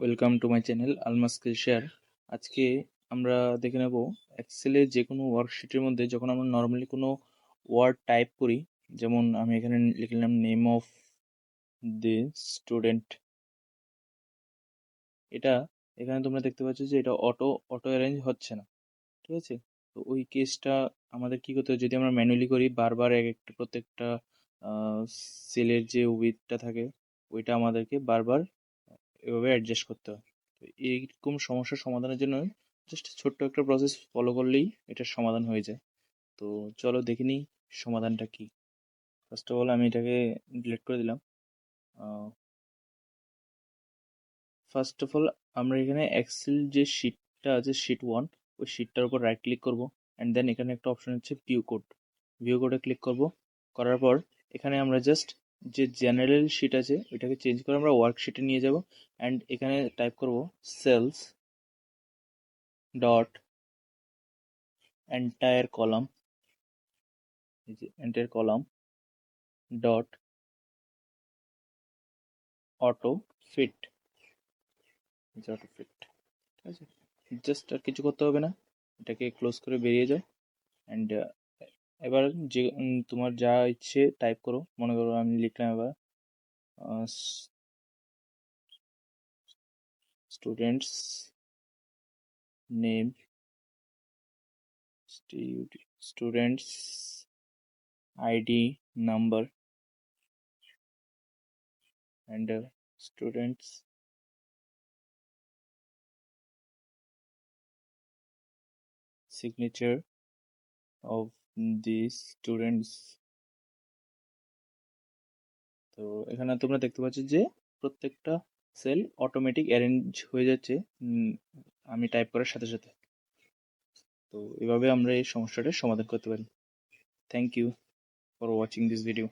Welcome to my channel Almas skill share. আজকে আমরা দেখে নেব এক্সেলে যে কোনো ওয়ার্কশিটের মধ্যে যখন আমরা নর্মালি কোনো ওয়ার্ড টাইপ করি, যেমন আমি এখানে লিখলাম নেম অফ দি স্টুডেন্ট। এটা এখানে তোমরা দেখতে পাচ্ছ যে এটা অটো অ্যারেঞ্জ হচ্ছে না, ঠিক আছে? তো ওই কেসটা আমাদের কি করতে হবে, যদি আমরা ম্যানুয়ালি করি বারবার প্রত্যেকটা সেলের যে উইডথটা থাকে ওইটা আমাদেরকে বারবার এভাবে অ্যাডজাস্ট করতে হয়। তো এইরকম সমস্যার সমাধানের জন্য জাস্ট ছোট্ট একটা প্রসেস ফলো করলেই এটার সমাধান হয়ে যায়। তো চলো দেখে নিই সমাধানটা কি। ফার্স্ট অফ অল আমি এটাকে ডিলিট করে দিলাম। ফার্স্ট অফ অল আমরা এখানে এক্সেল যে শিটটা আছে শিট 1, ওই শিটটার উপর রাইট ক্লিক করব অ্যান্ড দেন এখানে একটা অপশন হচ্ছে ভিউ কোডে ক্লিক করব। করার পর এখানে আমরা জাস্ট যে জেনারেল শিট আছে ওইটাকে চেঞ্জ করে আমরা ওয়ার্কশিটে নিয়ে যাব অ্যান্ড এখানে টাইপ করব সেলস ডট এন্টায়ার কলাম, এই যে entire column dot auto fit, auto fit, ঠিক আছে? জাস্ট আর কিছু করতে হবে না, এটাকে ক্লোজ করে বেরিয়ে যাও অ্যান্ড এবার যে তোমার যা ইচ্ছে টাইপ করো। মনে করো আমি লিখলাম এবার students name, students ID number and students signature of the students. তো এখানে তোমরা দেখতে পাচ্ছ যে প্রত্যেকটা সেল অটোমেটিক অ্যারেঞ্জ হয়ে যাচ্ছে আমি টাইপ করার সাথে সাথে। তো এভাবে আমরা এই সমস্যাটার সমাধান করতে পারি। Thank you for watching this video.